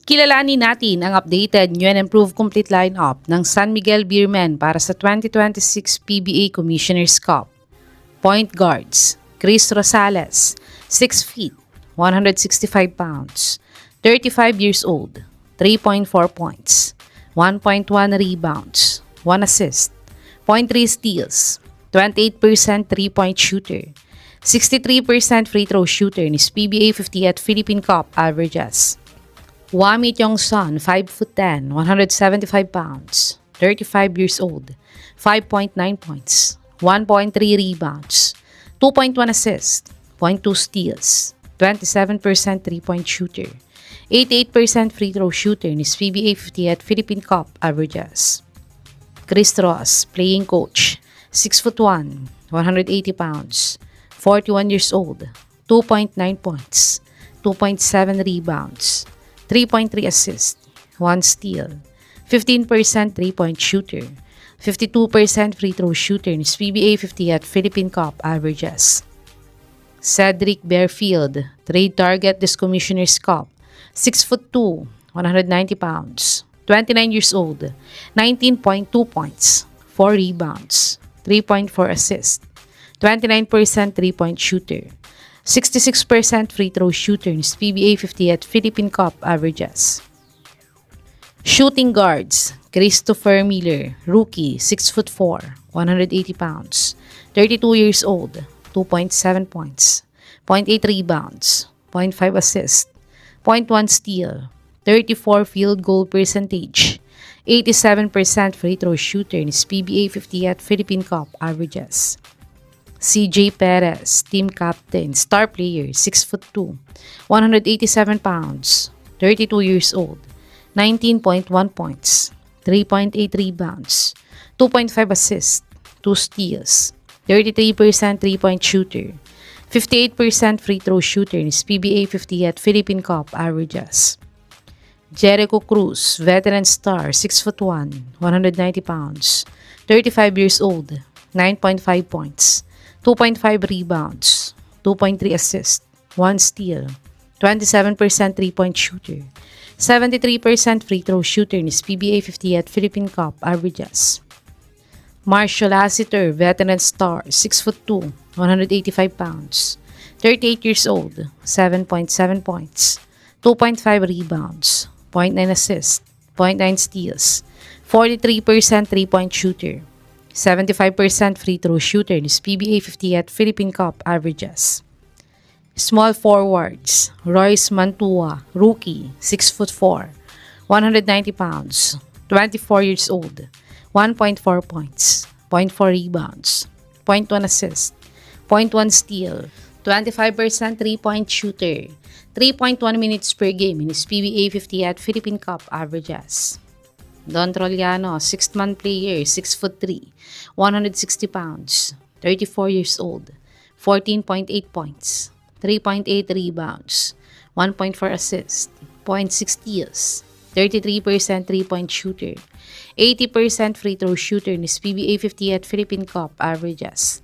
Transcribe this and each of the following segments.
Kilalanin natin ang updated new and improved complete lineup ng San Miguel Beermen para sa 2026 PBA Commissioner's Cup. Point guards, Chris Rosales, 6 feet, 165 pounds, 35 years old, 3.4 points, 1.1 rebounds, 1 assist, 0.3 steals, 28% 3-point shooter, 63% free throw shooter ni PBA 50 at Philippine Cup averages. Wami Tiongson, 5'10", 175 pounds, 35 years old, 5.9 points, 1.3 rebounds, 2.1 assists, 0.2 steals, 27% 3-point shooter, 88% free throw shooter ni PBA 50 at Philippine Cup averages. Chris Ross, playing coach, 6'1", 180 pounds, 41 years old, 2.9 points, 2.7 rebounds, 3.3 assists, 1 steal, 15% 3-point shooter, 52% free throw shooter ni PBA 50 at Philippine Cup averages. Cedric Bearfield, trade target this Commissioner's Cup, 6'2", 190 pounds, 29 years old, 19.2 points, 4 rebounds, 3.4 assists, 29% 3-point shooter, 66% free throw shooter ni PBA 50 at Philippine Cup averages. Shooting guards, Christopher Miller, rookie, 6'4", 180 pounds, 32 years old, 2.7 points, 0.8 rebounds, 0.5 assists, 0.1 steal, 34 field goal percentage, 87% free throw shooter ni PBA 50 at Philippine Cup averages. CJ Perez, team captain, star player, 6'2", 187 pounds, 32 years old, 19.1 points, 3.8 rebounds, 2.5 assists, 2 steals, 33% 3-point shooter, 58% free throw shooter ni PBA 50 at Philippine Cup averages. Jericho Cruz, veteran star, 6'1", 190 pounds, 35 years old, 9.5 points, 2.5 rebounds, 2.3 assists, 1 steal, 27% 3-point shooter, 73% free throw shooter ni PBA 50 at Philippine Cup averages. Marshall Lassiter, veteran star, 6'2", 185 pounds, 38 years old, 7.7 points, 2.5 rebounds, 0.9 assists, 0.9 steals, 43% 3-point shooter, 75% free throw shooter ni PBA 50 at Philippine Cup averages. Small forwards, Royce Mantua, rookie, 6'4", 190 pounds, 24 years old, 1.4 points, 0.4 rebounds, 0.1 assist, 0.1 steal, 25% 3-point shooter, 3.1 minutes per game in his PBA 50 at Philippine Cup averages. Don Troliano, 6th-man player, 6'3", 160 pounds, 34 years old, 14.8 points, 3.8 rebounds, 1.4 assists, 0.6 steals, 33% 3-point shooter, 80% free throw shooter ni PBA 50 at Philippine Cup averages.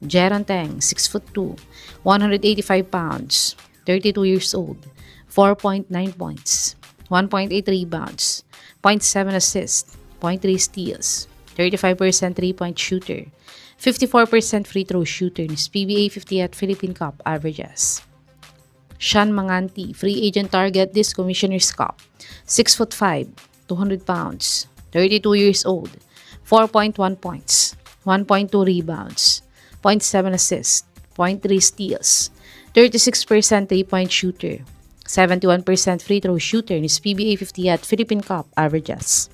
Jeron Teng, 6'2", 185 pounds, 32 years old, 4.9 points, 1.8 rebounds, 0.7 assists, 0.3 steals, 35% 3-point shooter, 54% free throw shooter ni PBA 50 at Philippine Cup averages. Sean Manganti, free agent target this Commissioner's Cup, 6'5", 200 pounds, 32 years old, 4.1 points, 1.2 rebounds, 0.7 assists, 0.3 steals, 36% 3-point shooter, 71% free throw shooter ni PBA 50 at Philippine Cup averages.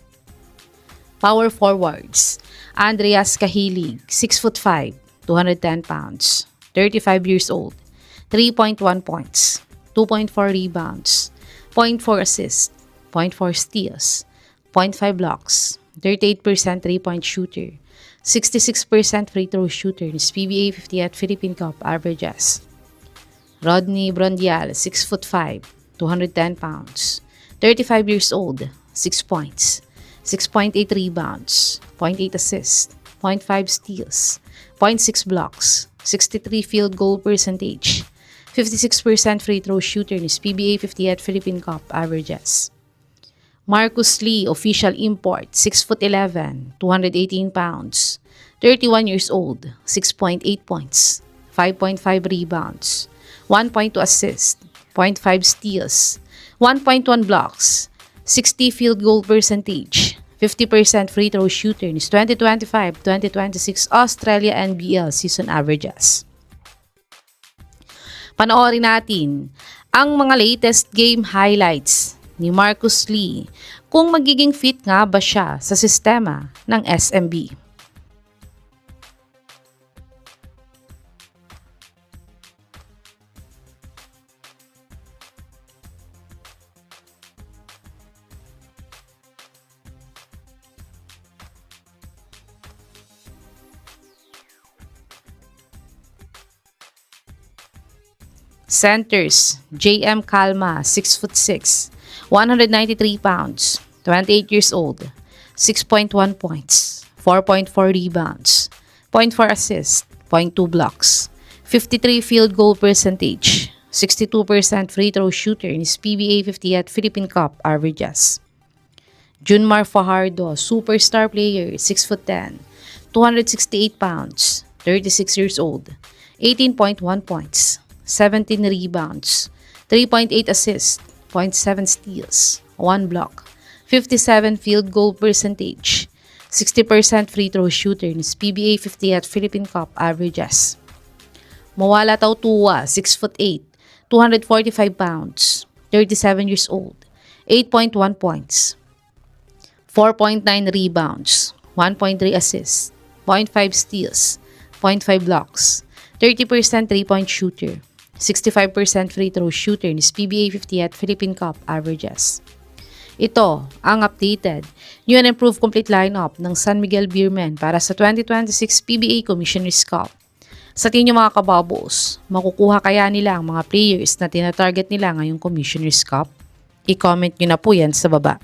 Power forwards, Andreas Cahilig, 6'5", 210 pounds, 35 years old, 3.1 points, 2.4 rebounds, 0.4 assists, 0.4 steals, 0.5 blocks, 38% 3-point shooter, 66% free throw shooter ni PBA 50 at Philippine Cup averages. Rodney Brondial, 6'5", 210 pounds, 35 years old, 6 points, 6.8 rebounds, 0.8 assists, 0.5 steals, 0.6 blocks, 63 field goal percentage, 56% free throw shooter ni PBA 50 at Philippine Cup averages. Marcus Lee, official import, 6'11", 218 pounds, 31 years old, 6.8 points, 5.5 rebounds, 1.2 assists, 0.5 steals, 1.1 blocks, 60 field goal percentage, 50% free throw shooter ni 2025-2026 Australia NBL season averages. Panoorin natin ang mga latest game highlights ni Marcus Lee kung magiging fit nga ba siya sa sistema ng SMB. Centers, JM Calma, 6'6", 193 pounds, 28 years old, 6.1 points, 4.4 rebounds, 0.4 assists, 0.2 blocks, 53 field goal percentage, 62% free throw shooter in his PBA 50 at Philippine Cup averages. Junmar Fajardo, superstar player, 6'10", 268 pounds, 36 years old, 18.1 points, 17 rebounds, 3.8 assists, 0.7 steals, 1 block, 57 field goal percentage, 60% free throw shooter in his PBA 50 at Philippine Cup averages. Mawala Tautua, 6'8", 245 pounds, 37 years old, 8.1 points, 4.9 rebounds, 1.3 assists, 0.5 steals, 0.5 blocks, 30% 3-point shooter, 65% free throw shooter ni PBA 50 at Philippine Cup averages. Ito ang updated, new and improved complete lineup ng San Miguel Beermen para sa 2026 PBA Commissioner's Cup. Sa tingin mga kababos, makukuha kaya nila ang mga players na tinatarget nila ngayong Commissioner's Cup? I-comment nyo na po yan sa baba.